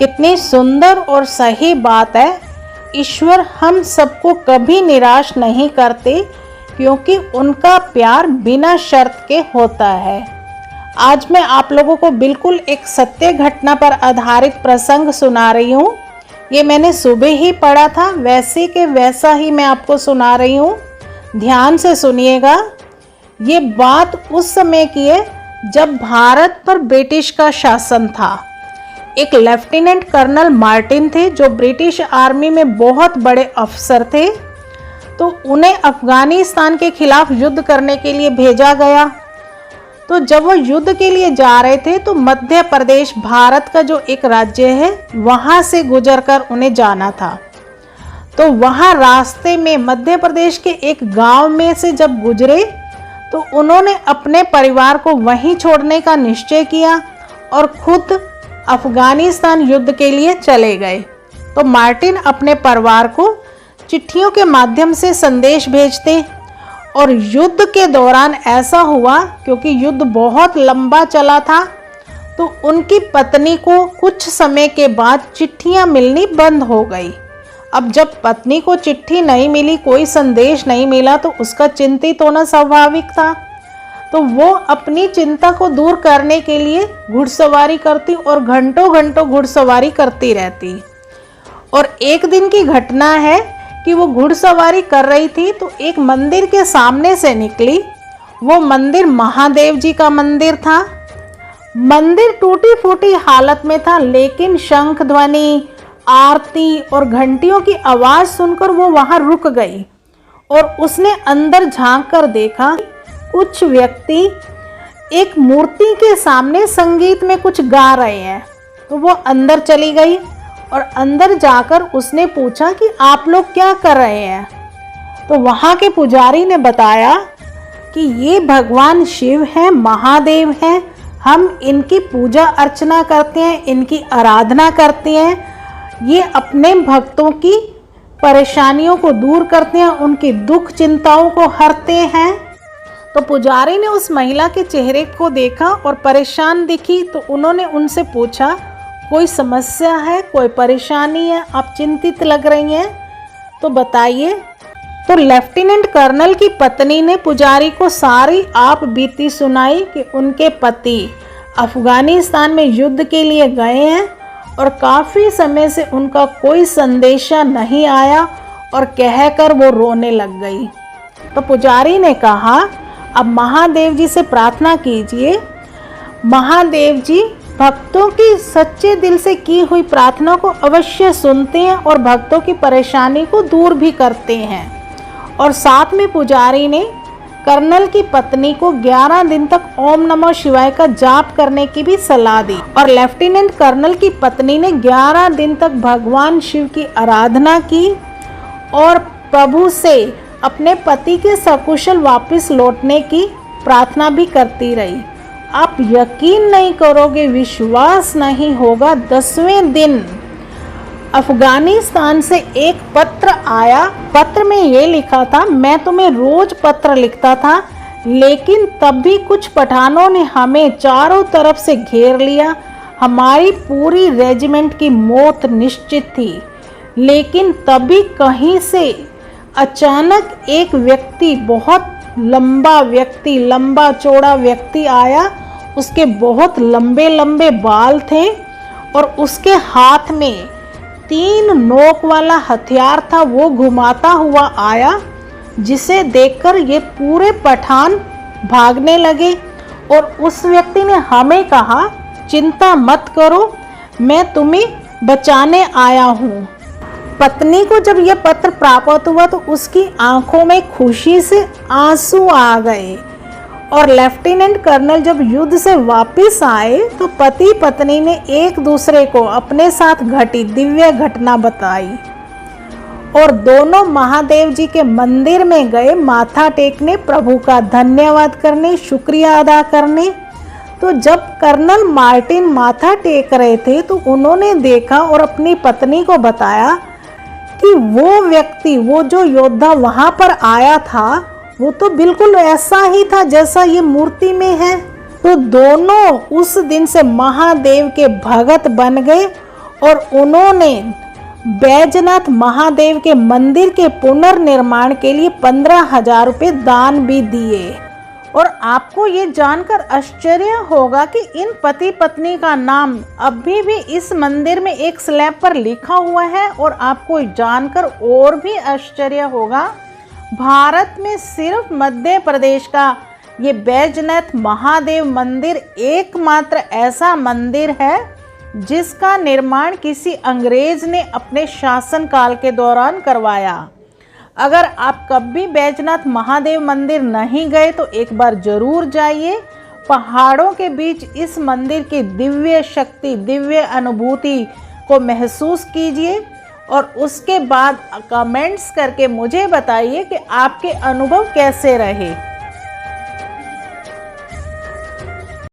कितनी सुंदर और सही बात है। ईश्वर हम सबको कभी निराश नहीं करते, क्योंकि उनका प्यार बिना शर्त के होता है। आज मैं आप लोगों को बिल्कुल एक सत्य घटना पर आधारित प्रसंग सुना रही हूँ। ये मैंने सुबह ही पढ़ा था, वैसे के वैसा ही मैं आपको सुना रही हूँ। ध्यान से सुनिएगा। ये बात उस समय की है जब भारत पर ब्रिटिश का शासन था। एक लेफ्टिनेंट कर्नल मार्टिन थे जो ब्रिटिश आर्मी में बहुत बड़े अफसर थे। तो उन्हें अफगानिस्तान के खिलाफ युद्ध करने के लिए भेजा गया। तो जब वो युद्ध के लिए जा रहे थे तो मध्य प्रदेश भारत का जो एक राज्य है वहाँ से गुजरकर उन्हें जाना था। तो वहाँ रास्ते में मध्य प्रदेश के एक गांव में से जब गुजरे तो उन्होंने अपने परिवार को वहीं छोड़ने का निश्चय किया और खुद अफगानिस्तान युद्ध के लिए चले गए। तो मार्टिन अपने परिवार को चिट्ठियों के माध्यम से संदेश भेजते और युद्ध के दौरान ऐसा हुआ, क्योंकि युद्ध बहुत लंबा चला था, तो उनकी पत्नी को कुछ समय के बाद चिट्ठियां मिलनी बंद हो गई। अब जब पत्नी को चिट्ठी नहीं मिली, कोई संदेश नहीं मिला, तो उसका चिंतित होना स्वाभाविक था। तो वो अपनी चिंता को दूर करने के लिए घुड़सवारी करती और घंटों घंटों घुड़सवारी करती रहती। और एक दिन की घटना है कि वो घुड़सवारी कर रही थी तो एक मंदिर के सामने से निकली। वो मंदिर महादेव जी का मंदिर था। मंदिर टूटी फूटी हालत में था, लेकिन शंख ध्वनि, आरती और घंटियों की आवाज़ सुनकर वो वहाँ रुक गई और उसने अंदर झांक कर देखा कुछ व्यक्ति एक मूर्ति के सामने संगीत में कुछ गा रहे हैं। तो वो अंदर चली गई और अंदर जाकर उसने पूछा कि आप लोग क्या कर रहे हैं। तो वहाँ के पुजारी ने बताया कि ये भगवान शिव हैं, महादेव हैं, हम इनकी पूजा अर्चना करते हैं, इनकी आराधना करते हैं। ये अपने भक्तों की परेशानियों को दूर करते हैं, उनकी दुख चिंताओं को हरते हैं। तो पुजारी ने उस महिला के चेहरे को देखा और परेशान दिखी। तो उन्होंने उनसे पूछा, कोई समस्या है, कोई परेशानी है, आप चिंतित लग रही हैं, तो बताइए। तो लेफ्टिनेंट कर्नल की पत्नी ने पुजारी को सारी आप बीती सुनाई कि उनके पति अफगानिस्तान में युद्ध के लिए गए हैं और काफ़ी समय से उनका कोई संदेशा नहीं आया, और कहकर वो रोने लग गई। तो पुजारी ने कहा, अब महादेव जी से प्रार्थना कीजिए। महादेव जी भक्तों की सच्चे दिल से की हुई प्रार्थना को अवश्य सुनते हैं और भक्तों की परेशानी को दूर भी करते हैं। और साथ में पुजारी ने कर्नल की पत्नी को 11 दिन तक ओम नमः शिवाय का जाप करने की भी सलाह दी। और लेफ्टिनेंट कर्नल की पत्नी ने 11 दिन तक भगवान शिव की आराधना की और प्रभु से अपने पति के सकुशल वापस लौटने की प्रार्थना भी करती रही। आप यकीन नहीं करोगे, विश्वास नहीं होगा, 10वें दिन अफगानिस्तान से एक पत्र आया। पत्र में ये लिखा था, मैं तुम्हें रोज पत्र लिखता था, लेकिन तब भी कुछ पठानों ने हमें चारों तरफ से घेर लिया। हमारी पूरी रेजिमेंट की मौत निश्चित थी, लेकिन तभी कहीं से अचानक एक व्यक्ति, बहुत लंबा चौड़ा व्यक्ति आया। उसके बहुत लंबे लंबे बाल थे और उसके हाथ में 3 नोक वाला हथियार था। वो घुमाता हुआ आया, जिसे देखकर ये पूरे पठान भागने लगे। और उस व्यक्ति ने हमें कहा, चिंता मत करो, मैं तुम्हें बचाने आया हूँ। पत्नी को जब यह पत्र प्राप्त हुआ तो उसकी आंखों में खुशी से आंसू आ गए। और लेफ्टिनेंट कर्नल जब युद्ध से वापस आए तो पति पत्नी ने एक दूसरे को अपने साथ घटी दिव्य घटना बताई और दोनों महादेव जी के मंदिर में गए माथा टेकने, प्रभु का धन्यवाद करने, शुक्रिया अदा करने। तो जब कर्नल मार्टिन माथा टेक रहे थे तो उन्होंने देखा और अपनी पत्नी को बताया कि वो व्यक्ति, वो जो योद्धा वहां पर आया था, वो तो बिल्कुल ऐसा ही था जैसा ये मूर्ति में है। तो दोनों उस दिन से महादेव के भगत बन गए और उन्होंने बैजनाथ महादेव के मंदिर के पुनर्निर्माण के लिए 15,000 रुपये दान भी दिए। और आपको ये जानकर आश्चर्य होगा कि इन पति पत्नी का नाम अभी भी इस मंदिर में एक स्लैब पर लिखा हुआ है। और आपको जानकर और भी आश्चर्य होगा, भारत में सिर्फ मध्य प्रदेश का ये बैजनाथ महादेव मंदिर एकमात्र ऐसा मंदिर है जिसका निर्माण किसी अंग्रेज ने अपने शासनकाल के दौरान करवाया। अगर आप कभी बैजनाथ महादेव मंदिर नहीं गए तो एक बार जरूर जाइए। पहाड़ों के बीच इस मंदिर की दिव्य शक्ति, दिव्य अनुभूति को महसूस कीजिए और उसके बाद कमेंट्स करके मुझे बताइए कि आपके अनुभव कैसे रहे।